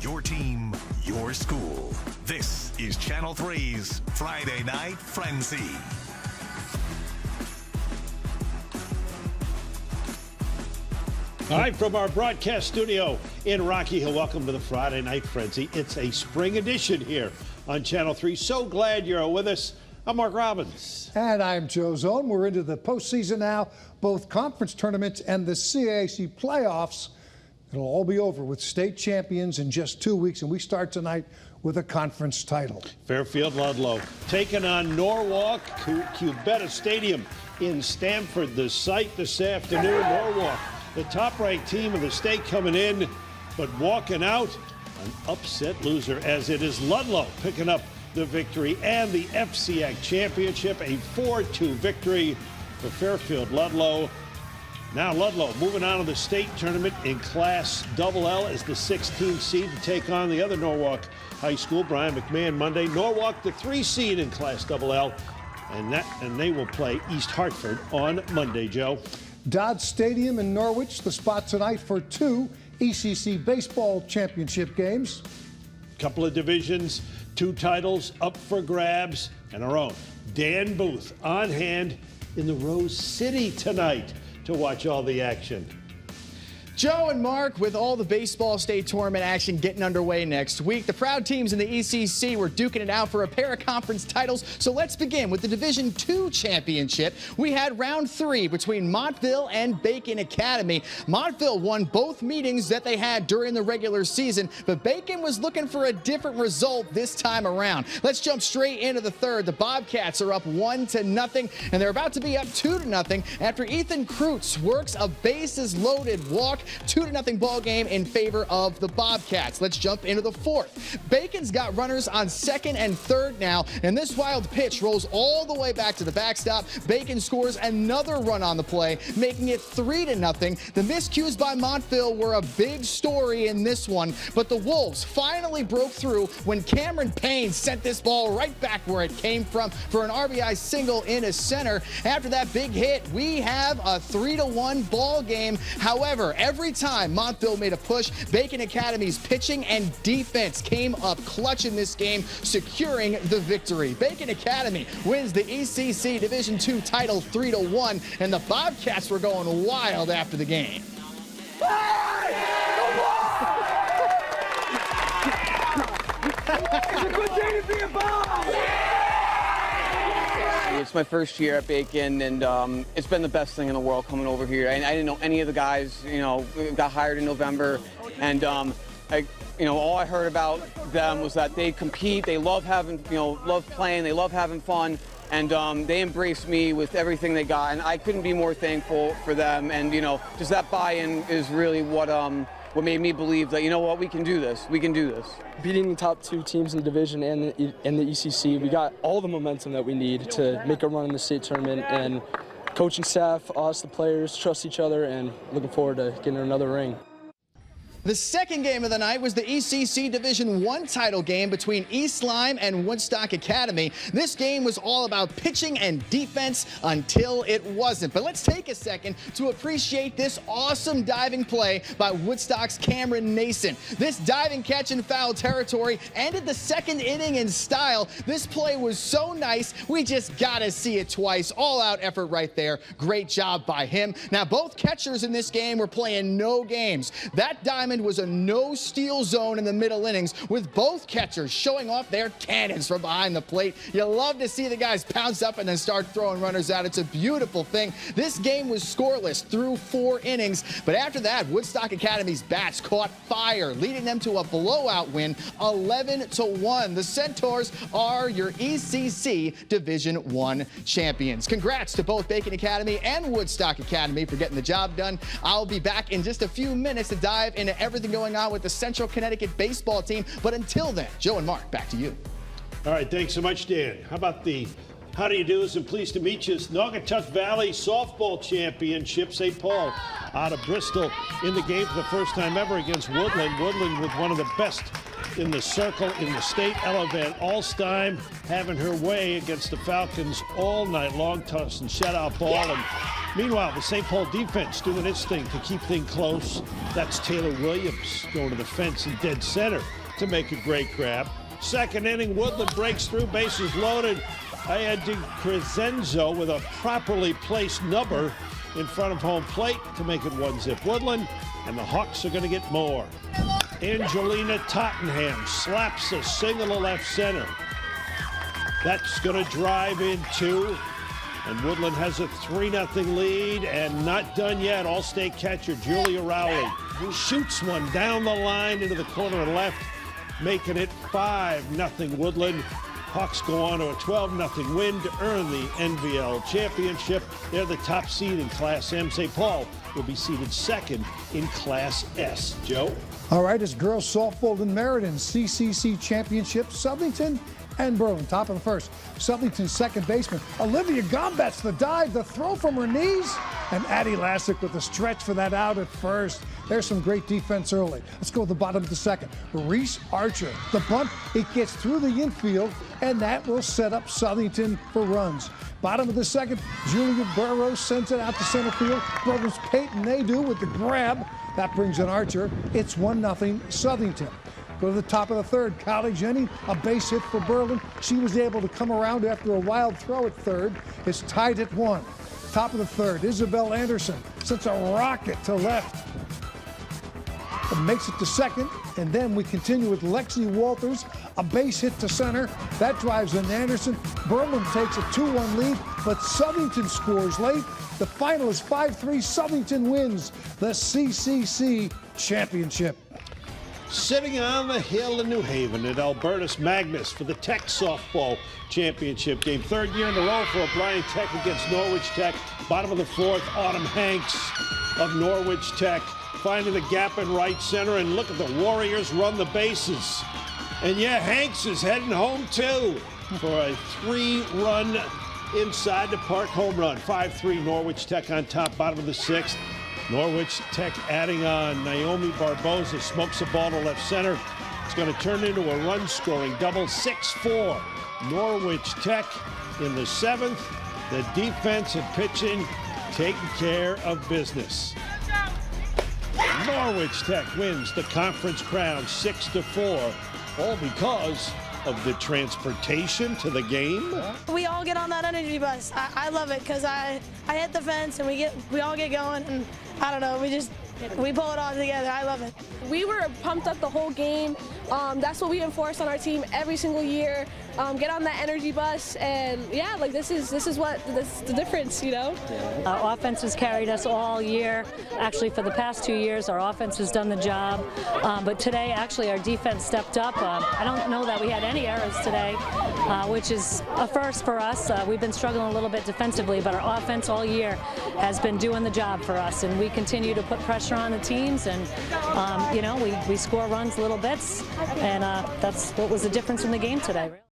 Your team, your school. This is Channel 3's Friday Night Frenzy. All right, from our broadcast studio in Rocky Hill, welcome to the Friday Night Frenzy. It's a spring edition here on Channel 3. So glad you're with us. I'm Mark Robbins. And I'm Joe Zone. We're into the postseason now, both conference tournaments and the CAC playoffs. It'll all be over with state champions in just 2 weeks, and we start tonight with a conference title. Fairfield Ludlow taking on Norwalk, Cubetta Stadium in Stamford, the site this afternoon. Norwalk, the top-ranked team of the state, coming in, but walking out an upset loser, as it is Ludlow picking up the victory and the FCAC championship, a 4-2 victory for Fairfield Ludlow. Now Ludlow moving on to the state tournament in Class LL as the 16th seed to take on the other Norwalk High School, Brian McMahon, Monday. Norwalk, the 3 seed in Class LL, and they will play East Hartford on Monday, Joe. Dodge Stadium in Norwich, the spot tonight for 2 ECC baseball championship games. Couple of divisions, 2 titles up for grabs, and our own Dan Booth on hand in the Rose City tonight to watch all the action. Joe and Mark, with all the baseball state tournament action getting underway next week, the proud teams in the ECC were duking it out for a pair of conference titles. So let's begin with the Division II championship. We had round 3 between Montville and Bacon Academy. Montville won both meetings that they had during the regular season, but Bacon was looking for a different result this time around. Let's jump straight into the third. The Bobcats are up 1-0, and they're about to be up 2-0 after Ethan Kreutz works a bases-loaded walk. 2-0 ball game in favor of the Bobcats. Let's jump into the fourth. Bacon's got runners on second and third now, and this wild pitch rolls all the way back to the backstop. Bacon scores another run on the play, making it 3-0. The miscues by Montville were a big story in this one, but the Wolves finally broke through when Cameron Payne sent this ball right back where it came from for an RBI single into center. After that big hit, we have a 3-1 ball game. However, every time Montville made a push, Bacon Academy's pitching and defense came up clutch in this game, securing the victory. Bacon Academy wins the ECC Division II title 3-1, and the Bobcats were going wild after the game. It's a good day to be a Bob! It's my first year at Bacon, and it's been the best thing in the world coming over here. I didn't know any of the guys, got hired in November, and all I heard about them was that they compete, they love having, love playing, they love having fun, and they embraced me with everything they got, and I couldn't be more thankful for them. And just that buy-in is really what made me believe that, we can do this. We can do this. Beating the top 2 teams in the division and the ECC, we got all the momentum that we need to make a run in the state tournament. And coaching staff, us, the players, trust each other, and looking forward to getting another ring. The second game of the night was the ECC Division I title game between East Lyme and Woodstock Academy. This game was all about pitching and defense until it wasn't. But let's take a second to appreciate this awesome diving play by Woodstock's Cameron Nason. This diving catch in foul territory ended the second inning in style. This play was so nice, we just gotta see it twice. All-out effort right there. Great job by him. Now, both catchers in this game were playing no games. That diamond was a no-steal zone in the middle innings, with both catchers showing off their cannons from behind the plate. You love to see the guys pounce up and then start throwing runners out. It's a beautiful thing. This game was scoreless through 4 innings, but after that, Woodstock Academy's bats caught fire, leading them to a blowout win, 11-1. The Centaurs are your ECC Division I champions. Congrats to both Bacon Academy and Woodstock Academy for getting the job done. I'll be back in just a few minutes to dive into everything going on with the Central Connecticut baseball team. But until then, Joe and Mark, back to you. All right, thanks so much, Dan. How about the how do you do's and pleased to meet you? Naugatuck Valley Softball Championship. St. Paul out of Bristol in the game for the first time ever against Woodland. Woodland with one of the best in the circle in the state. Ella Van Alstyne having her way against the Falcons all night long, toss and shutout ball. And Meanwhile, the St. Paul defense doing its thing to keep things close. That's Taylor Williams going to the fence in dead center to make a great grab. Second inning, Woodland breaks through, bases loaded. I had Crescenzo with a properly placed number in front of home plate to make it 1-zip Woodland, and the Hawks are going to get more. Angelina Tottenham slaps a single to left center. That's going to drive in 2. And Woodland has a 3-0 lead, and not done yet. All-State catcher Julia Rowley shoots one down the line into the corner left, making it 5-0 Woodland. Hawks go on to a 12-0 win to earn the NVL championship. They're the top seed in Class M. St. Paul will be seeded second in Class S. Joe? All right, it's girls softball in Meriden, CCC championship, Southington and Berlin. Top of the first, Southington's second baseman, Olivia Gombetz, the dive, the throw from her knees, and Addie Lassick with a stretch for that out at first. There's some great defense early. Let's go to the bottom of the second. Reese Archer, the bunt, it gets through the infield, and that will set up Southington for runs. Bottom of the second, Julia Burrows sends it out to center field. Brothers Peyton Nadeau with the grab. That brings in Archer. It's 1-0 Southington. Go to the top of the third. Kylie Jenny, a base hit for Berlin. She was able to come around after a wild throw at third. It's tied at 1. Top of the third, Isabel Anderson sends a rocket to left. It makes it to second, and then we continue with Lexi Walters, a base hit to center. That drives in Anderson. Berlin takes a 2-1 lead, but Southington scores late. The final is 5-3. Southington wins the CCC championship. Sitting on the hill in New Haven at Albertus Magnus for the Tech Softball Championship game. Third year in a row for O'Brien Tech against Norwich Tech. Bottom of the fourth, Autumn Hanks of Norwich Tech finding the gap in right center, and look at the Warriors run the bases. And yeah, Hanks is heading home too for a 3-run inside the park home run. 5-3 Norwich Tech on top, bottom of the sixth. Norwich Tech adding on. Naomi Barboza smokes a ball to left center. It's going to turn into a run-scoring double. 6-4 Norwich Tech in the seventh. The defense and pitching taking care of business. Norwich Tech wins the conference crown 6-4, all because of the transportation to the game. We all get on that energy bus. I love it because I hit the fence and we all get going, and I don't know, we pull it all together. I love it. We were pumped up the whole game. That's what we enforce on our team every single year. Get on that energy bus, and yeah, like this is the difference, you know. Our offense has carried us all year. Actually, for the past 2 years, our offense has done the job. But today, actually, our defense stepped up. I don't know that we had any errors today, which is a first for us. We've been struggling a little bit defensively, but our offense all year has been doing the job for us, and we continue to put pressure on the teams, and you know, we score runs little bits, and that's what was the difference in the game today.